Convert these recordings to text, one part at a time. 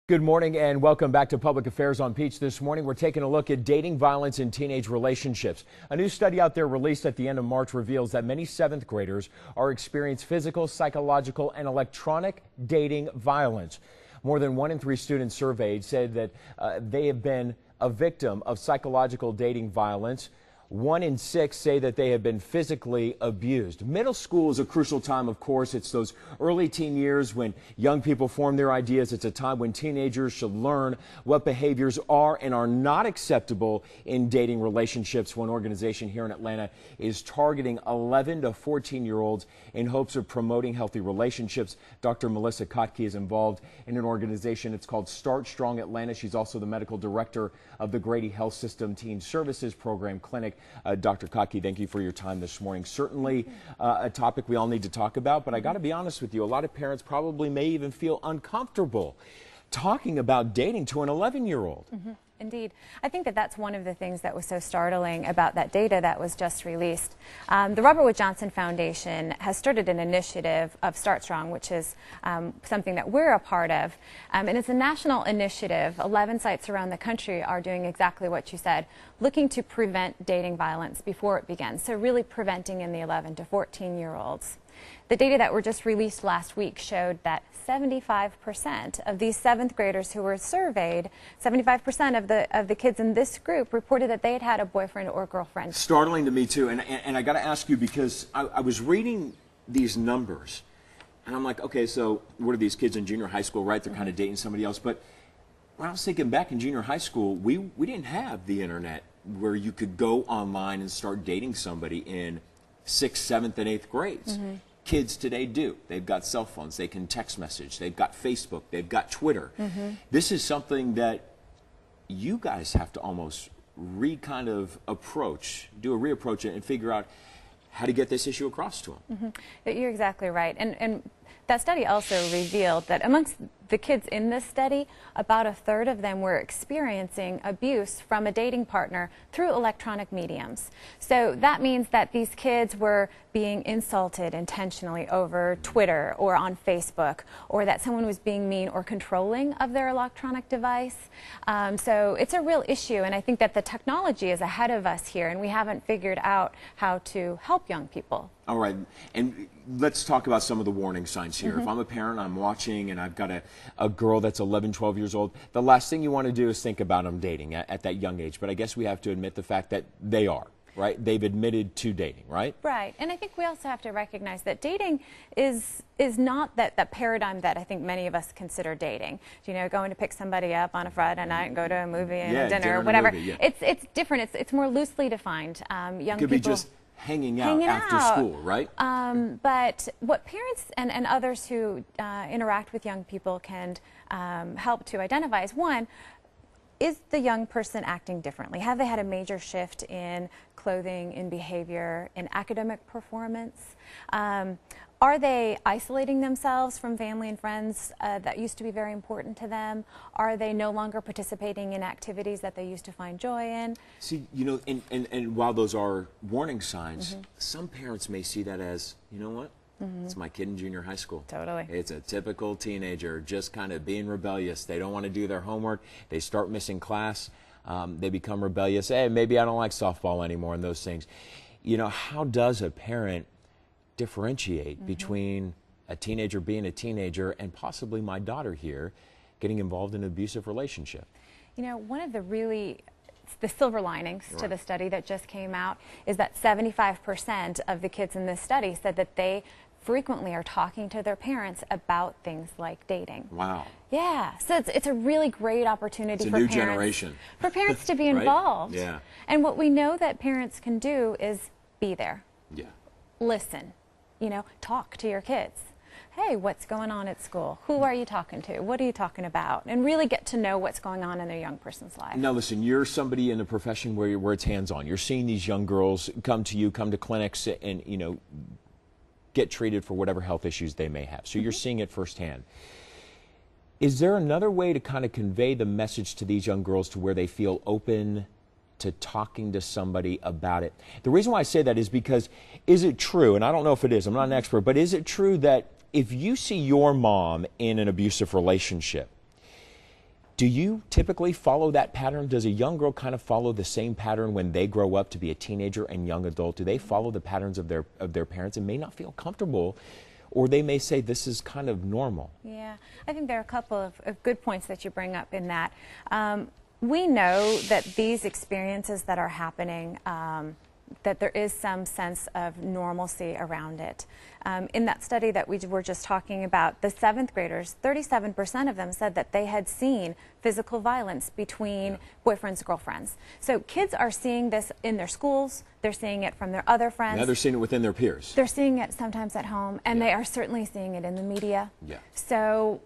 Good morning and welcome back to Public Affairs on Peach. This morning we're taking a look at dating violence in teenage relationships. A new study out there released at the end of March reveals that many 7th graders are experiencing physical, psychological, and electronic dating violence. More than 1 in 3 students surveyed said that they have been a victim of psychological dating violence. 1 in 6 say that they have been physically abused. Middle school is a crucial time, of course. It's those early teen years when young people form their ideas. It's a time when teenagers should learn what behaviors are and are not acceptable in dating relationships. One organization here in Atlanta is targeting 11 to 14-year-olds in hopes of promoting healthy relationships. Dr. Melissa Kotke is involved in an organization. It's called Start Strong Atlanta. She's also the medical director of the Grady Health System Teen Services Program Clinic. Dr. Kotke, thank you for your time this morning. Certainly a topic we all need to talk about, but I got to be honest with you, a lot of parents probably may even feel uncomfortable talking about dating to an 11-year-old. Indeed. I think that that's one of the things that was so startling about that data that was just released. The Robert Wood Johnson Foundation has started an initiative of Start Strong, which is something that we're a part of. And it's a national initiative. 11 sites around the country are doing exactly what you said, looking to prevent dating violence before it begins. So really preventing in the 11 to 14-year-olds. The data that were just released last week showed that 75% of these 7th graders who were surveyed, 75% of the kids in this group reported that they had had a boyfriend or girlfriend. Startling to me too, and I got to ask you because I was reading these numbers, and I'm like, okay, so what are these kids in junior high school, right? They're kind of dating somebody else, but when I was thinking back in junior high school, we didn't have the internet where you could go online and start dating somebody in 6th, 7th, and 8th grades. Kids today do. They've got cell phones. They can text message. They've got Facebook. They've got Twitter. This is something that you guys have to almost do a reapproach and figure out how to get this issue across to them. You're exactly right. And that study also revealed that amongst the kids in this study, about 1/3 of them were experiencing abuse from a dating partner through electronic mediums. So that means that these kids were being insulted intentionally over Twitter or on Facebook, or that someone was being mean or controlling of their electronic device. So it's a real issue, and I think that the technology is ahead of us here, and we haven't figured out how to help young people. All right, and let's talk about some of the warning signs here. If I'm a parent, I'm watching, and I've got a girl that's 11, 12 years old, the last thing you want to do is think about them dating at that young age. But I guess we have to admit the fact that they are, right? They've admitted to dating, right? Right, and I think we also have to recognize that dating is not that paradigm that I think many of us consider dating. You know, going to pick somebody up on a Friday night and go to a movie and a dinner or whatever. It's different. It's more loosely defined. Young people. Could be just hanging out after school, right? But what parents and others who interact with young people can help to identify is, one, is the young person acting differently? Have they had a major shift in clothing, in behavior, in academic performance? Are they isolating themselves from family and friends that used to be very important to them? Are they no longer participating in activities that they used to find joy in? See, you know, and while those are warning signs, some parents may see that as, you know what? It's my kid in junior high school. Totally. It's a typical teenager just kind of being rebellious. They don't want to do their homework. They start missing class. They become rebellious. Hey, maybe I don't like softball anymore and those things. You know, how does a parent differentiate between a teenager being a teenager and possibly my daughter here getting involved in an abusive relationship? You know, one of the silver linings to the study that just came out is that 75% of the kids in this study said that they frequently are talking to their parents about things like dating. Wow. Yeah, so it's a really great opportunity for parents. It's a new generation. For parents to be involved. Yeah. And what we know that parents can do is be there. Yeah. Listen. You know, talk to your kids. Hey, what's going on at school? Who are you talking to? What are you talking about? And really get to know what's going on in a young person's life. Now listen, you're somebody in a profession where it's hands-on. You're seeing these young girls come to clinics and, you know, get treated for whatever health issues they may have. So you're seeing it firsthand. Is there another way to kind of convey the message to these young girls to where they feel open to talking to somebody about it? The reason why I say that is because, is it true, and I don't know if it is, I'm not an expert, but is it true that if you see your mom in an abusive relationship, Do you typically follow that pattern? Does a young girl kind of follow the same pattern when they grow up to be a teenager and young adult? Do they follow the patterns of their parents and may not feel comfortable, or they may say this is kind of normal? Yeah, I think there are a couple of good points that you bring up in that. We know that these experiences that are happening, that there is some sense of normalcy around it. In that study that we were just talking about, the 7th graders, 37% of them said that they had seen physical violence between boyfriends and girlfriends. So kids are seeing this in their schools, they're seeing it from their other friends. Now they're seeing it within their peers. They're seeing it sometimes at home, and they are certainly seeing it in the media. Yeah. So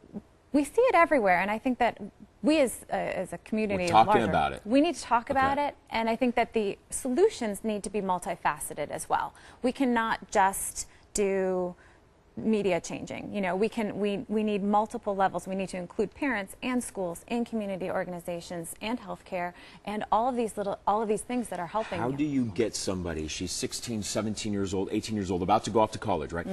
we see it everywhere, and I think that we as a community, we're talking about it. We need to talk about it, and I think that the solutions need to be multifaceted as well. We cannot just do media changing. You know, we need multiple levels. We need to include parents and schools and community organizations and healthcare and all of these things that are helping. How do you get somebody, she's 16, 17 years old, 18 years old, about to go off to college, right?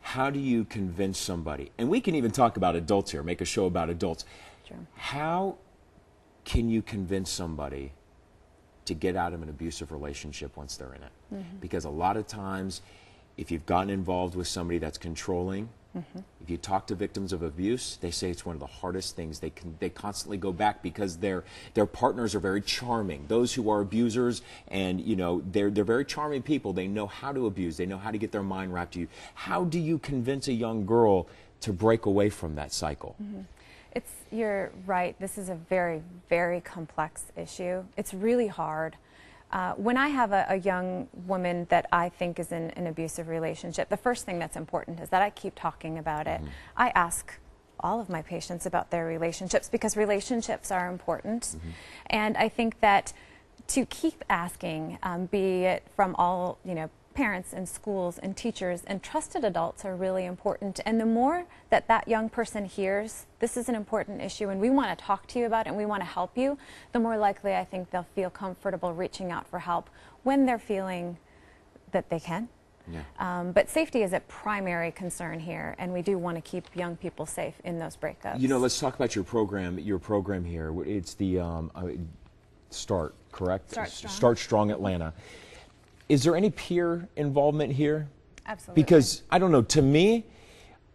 How do you convince somebody, and we can even talk about adults here, make a show about adults. Sure. How can you convince somebody to get out of an abusive relationship once they're in it? Because a lot of times, if you've gotten involved with somebody that's controlling, if you talk to victims of abuse, they say it's one of the hardest things. They constantly go back because their partners are very charming. Those who are abusers, and you know, they're very charming people. They know how to abuse. They know how to get their mind wrapped to you. How do you convince a young girl to break away from that cycle? You're right. This is a very, very complex issue. It's really hard. When I have a young woman that I think is in an abusive relationship, the first thing that's important is that I keep talking about it. I ask all of my patients about their relationships because relationships are important. And I think that to keep asking, be it from all, parents and schools and teachers and trusted adults are really important. And the more that that young person hears, this is an important issue and we want to talk to you about it and we want to help you, the more likely I think they'll feel comfortable reaching out for help when they're feeling that they can. But safety is a primary concern here, and we do want to keep young people safe in those breakups. You know, let's talk about your program here. It's the START, correct? Start Strong Atlanta. Is there any peer involvement here? Absolutely. Because, I don't know, to me,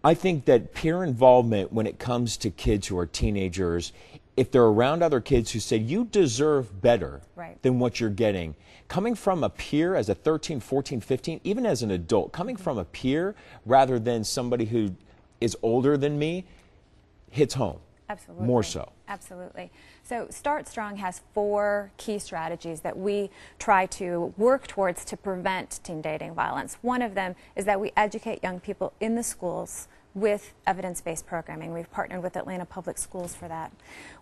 I think that peer involvement when it comes to kids who are teenagers, if they're around other kids who say, you deserve better than what you're getting, coming from a peer as a 13, 14, 15, even as an adult, coming from a peer rather than somebody who is older than me, hits home. Absolutely. More so. Absolutely. So Start Strong has 4 key strategies that we try to work towards to prevent teen dating violence. One of them is that we educate young people in the schools with evidence-based programming. We've partnered with Atlanta Public Schools for that.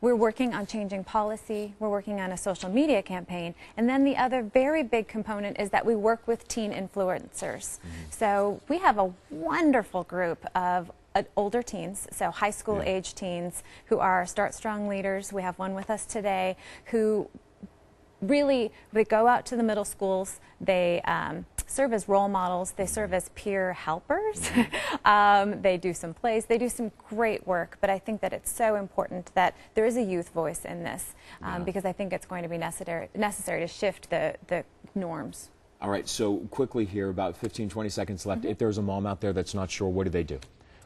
We're working on changing policy. We're working on a social media campaign. And then the other very big component is that we work with teen influencers. So we have a wonderful group of older teens, so high school age teens who are Start Strong leaders. We have one with us today who really, they go out to the middle schools, they serve as role models, they serve as peer helpers, they do some plays, they do some great work, but I think that it's so important that there is a youth voice in this because I think it's going to be necessary to shift the norms. All right, so quickly here, about 15, 20 seconds left. If there's a mom out there that's not sure, what do they do?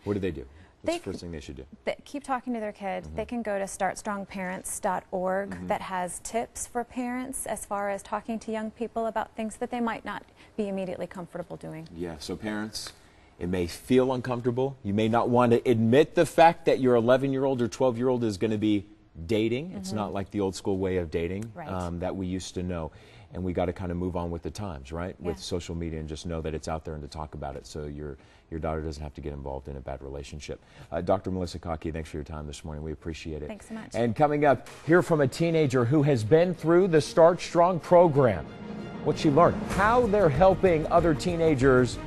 What do they do? What's the first thing they should do? Keep talking to their kid. They can go to startstrongparents.org that has tips for parents as far as talking to young people about things that they might not be immediately comfortable doing. Yeah, so parents, it may feel uncomfortable. You may not want to admit the fact that your 11-year-old or 12-year-old is going to be dating. It's not like the old school way of dating that we used to know. And we got to kind of move on with the times, right? With social media, and just know that it's out there and to talk about it so your daughter doesn't have to get involved in a bad relationship. Dr. Melissa Cockey, thanks for your time this morning. We appreciate it. Thanks so much. And coming up, hear from a teenager who has been through the Start Strong program. What she learned, how they're helping other teenagers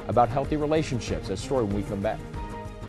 about healthy relationships. That story when we come back.